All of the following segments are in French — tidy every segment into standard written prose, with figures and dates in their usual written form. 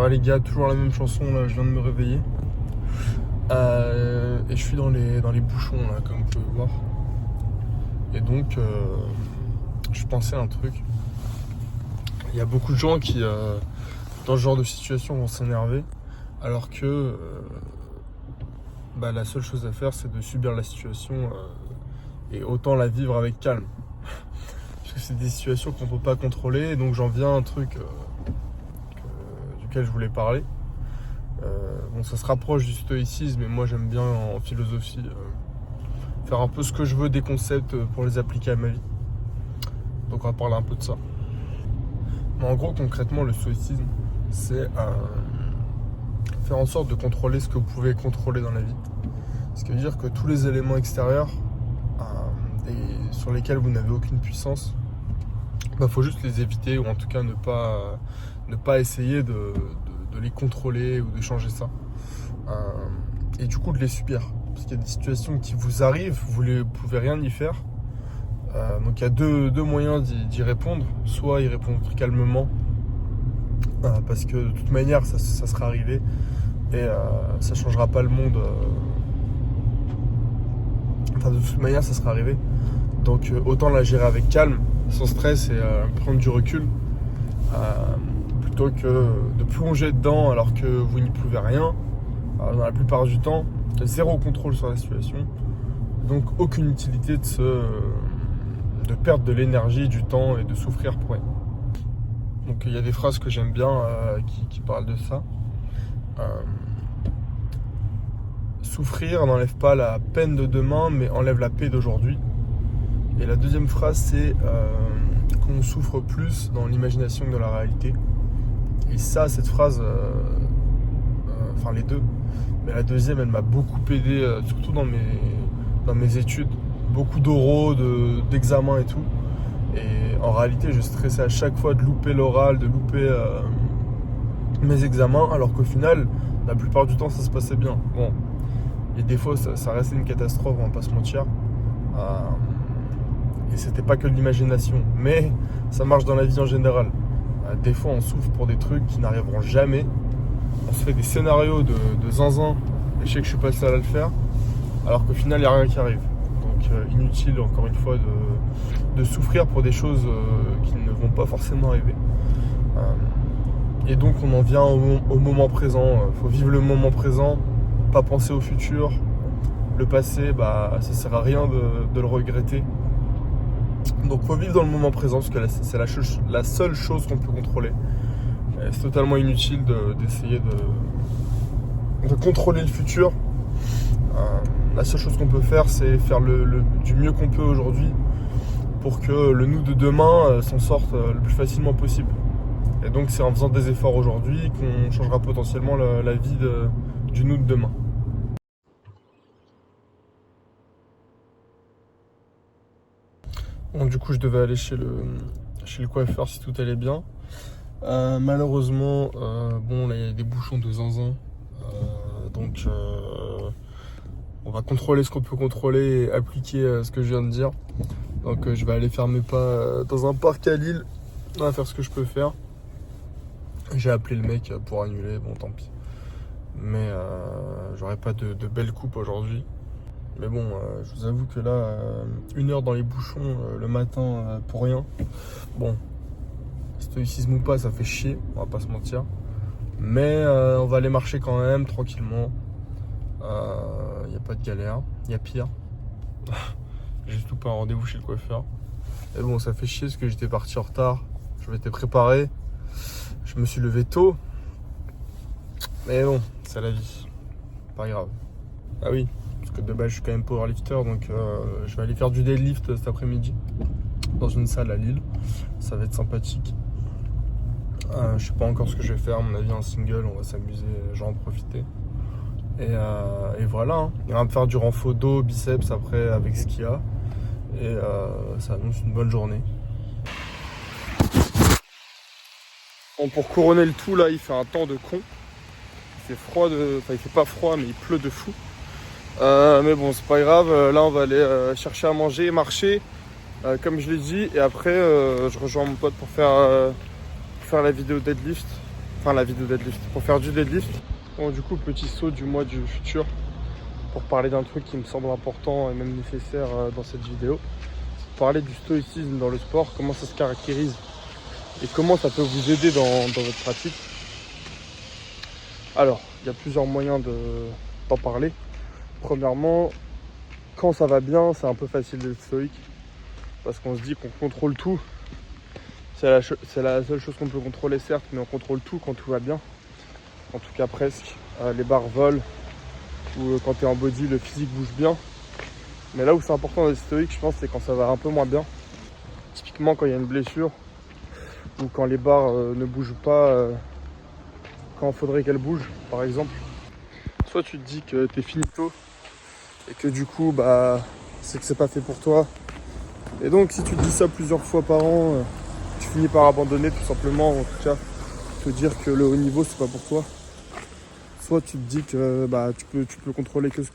Ouais les gars, toujours la même chanson là, je viens de me réveiller. Et je suis dans les bouchons là, comme vous pouvez voir. Et donc, je pensais à un truc. Il y a beaucoup de gens qui, dans ce genre de situation, vont s'énerver, alors que la seule chose à faire, c'est de subir la situation et autant la vivre avec calme. Parce que c'est des situations qu'on ne peut pas contrôler, et donc j'en viens à un truc duquel je voulais parler. Ça se rapproche du stoïcisme, et moi j'aime bien en philosophie faire un peu ce que je veux des concepts pour les appliquer à ma vie. Donc on va parler un peu de ça. Mais en gros, concrètement, le stoïcisme, c'est faire en sorte de contrôler ce que vous pouvez contrôler dans la vie. Ce qui veut dire que tous les éléments extérieurs sur lesquels vous n'avez aucune puissance, faut juste les éviter, ou en tout cas ne pas essayer de les contrôler ou de changer ça. Et du coup de les subir. Parce qu'il y a des situations qui vous arrivent, vous ne pouvez rien y faire. Donc il y a deux moyens d'y répondre. Soit y répondre calmement, parce que de toute manière ça sera arrivé et ça ne changera pas le monde. De toute manière ça sera arrivé. Donc autant la gérer avec calme, sans stress, et prendre du recul, plutôt que de plonger dedans alors que vous n'y pouvez rien. Dans la plupart du temps, zéro contrôle sur la situation. Donc aucune utilité de perdre de l'énergie, du temps et de souffrir pour rien. Donc il y a des phrases que j'aime bien qui parlent de ça. Souffrir n'enlève pas la peine de demain, mais enlève la paix d'aujourd'hui. Et la deuxième phrase, c'est qu'on souffre plus dans l'imagination que dans la réalité. Et ça, cette phrase, les deux, mais la deuxième, elle m'a beaucoup aidé, surtout dans mes études. Beaucoup d'oraux, d'examens et tout. Et en réalité, je stressais à chaque fois de louper l'oral, de louper mes examens, alors qu'au final, la plupart du temps, ça se passait bien. Bon, et des fois, ça restait une catastrophe, on va pas se mentir. Et c'était pas que de l'imagination, mais ça marche dans la vie en général. Des fois, on souffre pour des trucs qui n'arriveront jamais. On se fait des scénarios de zinzin, et je sais que je suis pas le seul à le faire, alors qu'au final, il n'y a rien qui arrive. Donc inutile, encore une fois, de souffrir pour des choses qui ne vont pas forcément arriver. Et donc on en vient au moment présent. Faut vivre le moment présent, pas penser au futur. Le passé, ça sert à rien de le regretter. Donc faut vivre dans le moment présent, parce que c'est la seule chose qu'on peut contrôler. Et c'est totalement inutile d'essayer de contrôler le futur. La seule chose qu'on peut faire, c'est faire du mieux qu'on peut aujourd'hui pour que le nous de demain s'en sorte le plus facilement possible. Et donc c'est en faisant des efforts aujourd'hui qu'on changera potentiellement la vie du nous de demain. Bon, du coup, je devais aller chez le coiffeur si tout allait bien. Malheureusement, là il y a des bouchons de zinzin. Donc on va contrôler ce qu'on peut contrôler et appliquer ce que je viens de dire. Donc je vais aller faire mes pas dans un parc à Lille. On va faire ce que je peux faire. J'ai appelé le mec pour annuler, bon tant pis. Mais j'aurai pas de belle coupe aujourd'hui. Mais bon, je vous avoue que là, 1 heure dans les bouchons le matin pour rien. Bon, stoïcisme ou pas, ça fait chier, on va pas se mentir. Mais on va aller marcher quand même, tranquillement. Il n'y a pas de galère, il y a pire. J'ai juste pas un rendez-vous chez le coiffeur. Et bon, ça fait chier parce que j'étais parti en retard. Je m'étais préparé. Je me suis levé tôt. Mais bon, c'est la vie. Pas grave. Ah oui, parce que de base je suis quand même powerlifter, donc je vais aller faire du deadlift cet après-midi dans une salle à Lille. Ça va être sympathique. Je sais pas encore ce que je vais faire, à mon avis un single, on va s'amuser, je vais en profiter. Et voilà, hein. Il va me faire du renfo dos, biceps après avec ce qu'il y a. Et ça annonce une bonne journée. Bon, pour couronner le tout, là, il fait un temps de con. Il fait froid, il fait pas froid, mais il pleut de fou. Mais bon, c'est pas grave. Là, on va aller chercher à manger, marcher, comme je l'ai dit. Et après, je rejoins mon pote pour faire la vidéo deadlift. Enfin la vidéo deadlift, pour faire du deadlift. Bon du coup petit saut du mois du futur pour parler d'un truc qui me semble important et même nécessaire dans cette vidéo. Parler du stoïcisme dans le sport, comment ça se caractérise et comment ça peut vous aider dans votre pratique. Alors, il y a plusieurs moyens d'en parler. Premièrement, quand ça va bien, c'est un peu facile d'être stoïque parce qu'on se dit qu'on contrôle tout. C'est la seule chose qu'on peut contrôler, certes, mais on contrôle tout quand tout va bien. En tout cas, presque. Les barres volent ou quand tu es en body, le physique bouge bien. Mais là où c'est important d'être stoïque, je pense, c'est quand ça va un peu moins bien. Typiquement, quand il y a une blessure ou quand les barres ne bougent pas quand il faudrait qu'elles bougent, par exemple. Soit tu te dis que t'es finito et que du coup, c'est que c'est pas fait pour toi. Et donc, si tu te dis ça plusieurs fois par an, tu finis par abandonner tout simplement, en tout cas, te dire que le haut niveau, c'est pas pour toi. Soit tu te dis que tu peux contrôler que ce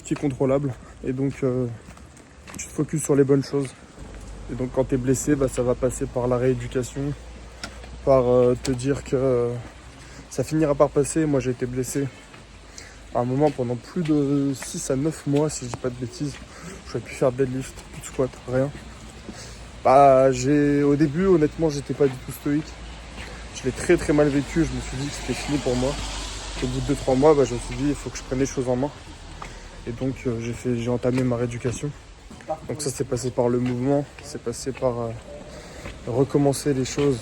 qui est contrôlable. Et donc, tu te focuses sur les bonnes choses. Et donc, quand tu es blessé, ça va passer par la rééducation, par te dire que ça finira par passer. Moi, j'ai été blessé à un moment pendant plus de 6 à 9 mois, si je dis pas de bêtises. Je pouvais plus faire de deadlift, plus de squat, rien. Au début, honnêtement, j'étais pas du tout stoïque. Je l'ai très très mal vécu. Je me suis dit que c'était fini pour moi. Au bout de 2-3 mois, je me suis dit il faut que je prenne les choses en main. Et donc j'ai entamé ma rééducation. Donc ça c'est passé par le mouvement, c'est passé par recommencer les choses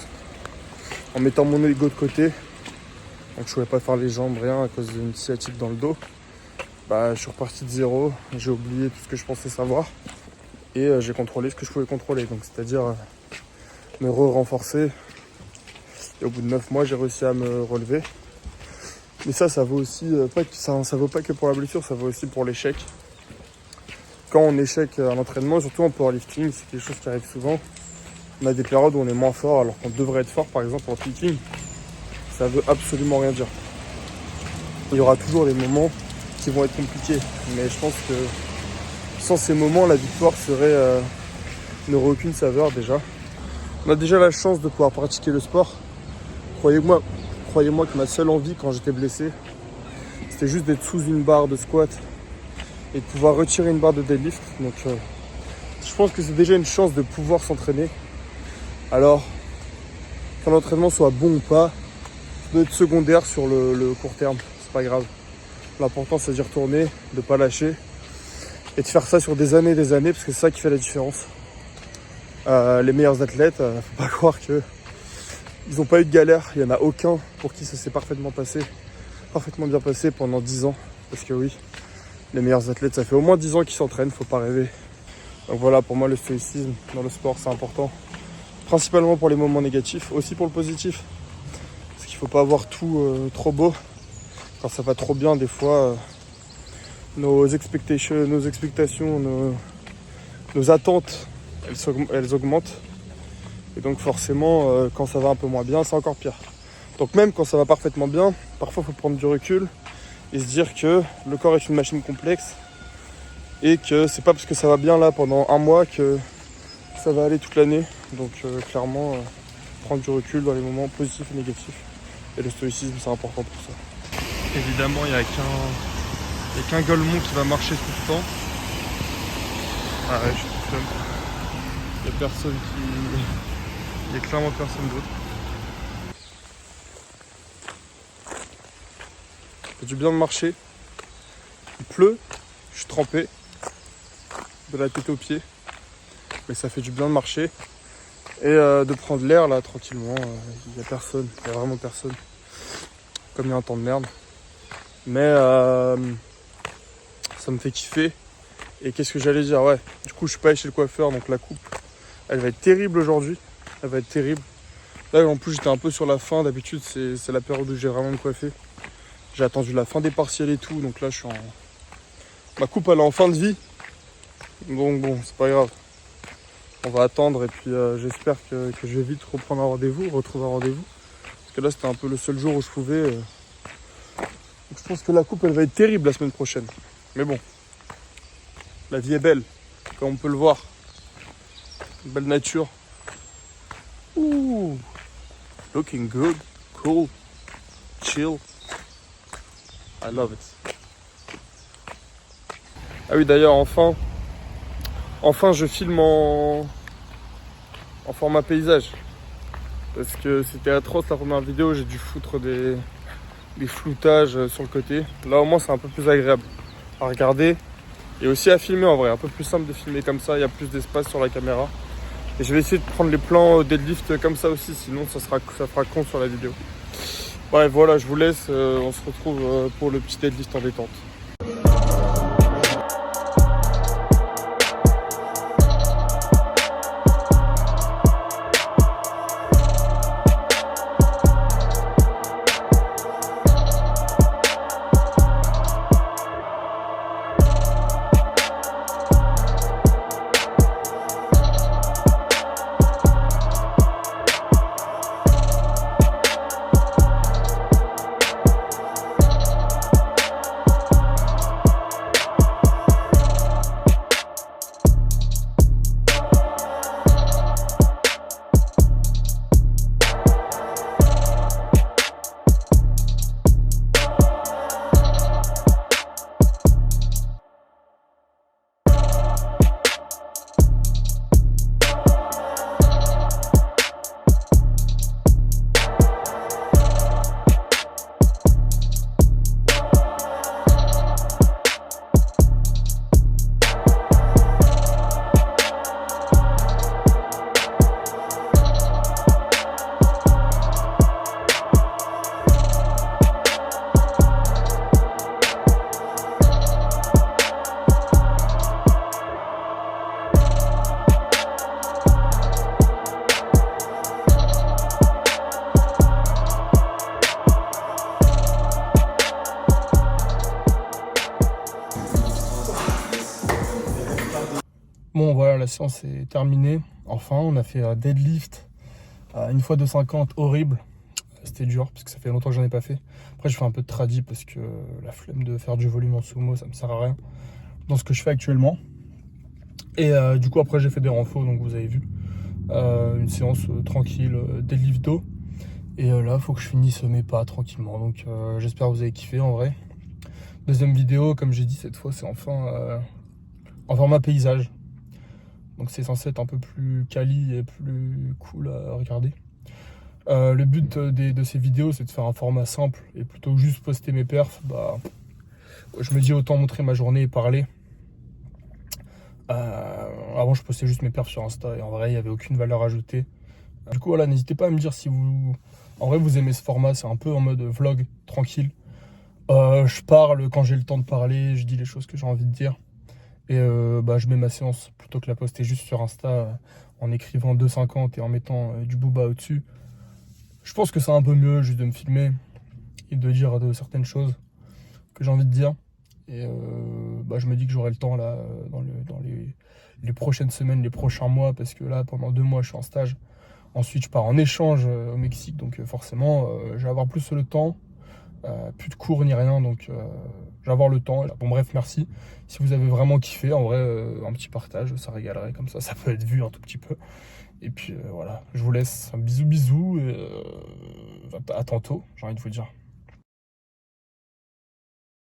en mettant mon ego de côté. Donc je ne pouvais pas faire les jambes, rien à cause d'une sciatique dans le dos. Je suis reparti de zéro, j'ai oublié tout ce que je pensais savoir. Et j'ai contrôlé ce que je pouvais contrôler. Donc c'est-à-dire me renforcer. Et au bout de 9 mois, j'ai réussi à me relever. Mais ça vaut aussi, ça vaut pas que pour la blessure, ça vaut aussi pour l'échec. Quand on échec à l'entraînement, surtout en powerlifting, c'est quelque chose qui arrive souvent. On a des périodes où on est moins fort alors qu'on devrait être fort, par exemple en kicking. Ça veut absolument rien dire. Il y aura toujours des moments qui vont être compliqués. Mais je pense que sans ces moments, la victoire n'aurait aucune saveur déjà. On a déjà la chance de pouvoir pratiquer le sport. Croyez-moi que ma seule envie quand j'étais blessé, c'était juste d'être sous une barre de squat et de pouvoir retirer une barre de deadlift. Donc je pense que c'est déjà une chance de pouvoir s'entraîner. Alors, que l'entraînement soit bon ou pas, ça doit être secondaire sur le court terme, c'est pas grave. L'important c'est d'y retourner, de ne pas lâcher et de faire ça sur des années, parce que c'est ça qui fait la différence. Les meilleurs athlètes, faut pas croire que ils n'ont pas eu de galère, il n'y en a aucun pour qui ça s'est parfaitement bien passé pendant 10 ans. Parce que oui, les meilleurs athlètes, ça fait au moins 10 ans qu'ils s'entraînent, faut pas rêver. Donc voilà, pour moi le stoïcisme dans le sport c'est important. Principalement pour les moments négatifs, aussi pour le positif. Parce qu'il ne faut pas avoir tout trop beau. Quand ça va trop bien, des fois, nos expectations, nos attentes, elles augmentent. Et donc forcément, quand ça va un peu moins bien, c'est encore pire. Donc même quand ça va parfaitement bien, parfois il faut prendre du recul et se dire que le corps est une machine complexe et que c'est pas parce que ça va bien là pendant un mois que ça va aller toute l'année. Donc clairement, prendre du recul dans les moments positifs et négatifs. Et le stoïcisme, c'est important pour ça. Évidemment, il n'y a qu'un golemon qui va marcher tout le temps. Ah ouais, je suis tout seul. Il n'y a personne qui... Il n'y a clairement personne d'autre. Ça fait du bien de marcher. Il pleut, je suis trempé, de la tête aux pieds. Mais ça fait du bien de marcher et de prendre l'air là tranquillement. Il n'y a personne, il n'y a vraiment personne. Comme il y a un temps de merde. Mais ça me fait kiffer. Et qu'est-ce que j'allais dire? Ouais, du coup je suis pas allé chez le coiffeur, donc la coupe, elle va être terrible aujourd'hui. Elle va être terrible. Là en plus j'étais un peu sur la fin, d'habitude c'est la période où j'ai vraiment me coiffer. J'ai attendu la fin des partiels et tout, donc là je suis en... Ma coupe elle est en fin de vie. Donc bon, c'est pas grave. On va attendre et puis j'espère que je vais vite retrouver un rendez-vous. Parce que là c'était un peu le seul jour où je pouvais. Donc, je pense que la coupe elle va être terrible la semaine prochaine. Mais bon, la vie est belle, comme on peut le voir. Belle nature. Ouh, looking good. cool, chill. I love it. Ah oui, d'ailleurs, enfin je filme en format paysage. Parce que c'était atroce la première vidéo, j'ai dû foutre des floutages sur le côté. Là au moins c'est un peu plus agréable à regarder et aussi à filmer en vrai. Un peu plus simple de filmer comme ça, il y a plus d'espace sur la caméra. Et je vais essayer de prendre les plans deadlift comme ça aussi, sinon ça fera con sur la vidéo. Bref, voilà, je vous laisse, on se retrouve pour le petit deadlift en détente. Bon voilà, la séance est terminée. Enfin, on a fait un deadlift une fois de 50, horrible. C'était dur parce que ça fait longtemps que j'en ai pas fait. Après, je fais un peu de tradi parce que la flemme de faire du volume en sumo, ça me sert à rien dans ce que je fais actuellement. Et du coup, après, j'ai fait des renfos, donc vous avez vu. Une séance tranquille, deadlift dos. Et là, il faut que je finisse mes pas tranquillement. Donc j'espère que vous avez kiffé en vrai. Deuxième vidéo, comme j'ai dit, cette fois, c'est enfin en format paysage. Donc c'est censé être un peu plus quali et plus cool à regarder. Le but de ces vidéos, c'est de faire un format simple et plutôt que juste poster mes perfs, bah, je me dis autant montrer ma journée et parler. Avant, je postais juste mes perfs sur Insta et en vrai, il n'y avait aucune valeur ajoutée. Du coup, voilà, n'hésitez pas à me dire si en vrai, vous aimez ce format. C'est un peu en mode vlog tranquille. Je parle quand j'ai le temps de parler, je dis les choses que j'ai envie de dire. Et je mets ma séance plutôt que la poster juste sur Insta en écrivant 2,50 et en mettant du booba au-dessus. Je pense que c'est un peu mieux juste de me filmer et de dire de certaines choses que j'ai envie de dire. Et je me dis que j'aurai le temps là dans les prochaines semaines, les prochains mois, parce que là pendant 2 mois je suis en stage. Ensuite je pars en échange au Mexique, donc forcément je vais avoir plus le temps. Plus de cours ni rien, donc je vais avoir le temps. Bon bref, merci. Si vous avez vraiment kiffé, en vrai, un petit partage, ça régalerait, comme ça peut être vu un tout petit peu. Et puis voilà, je vous laisse, un bisou, à tantôt, j'ai envie de vous dire.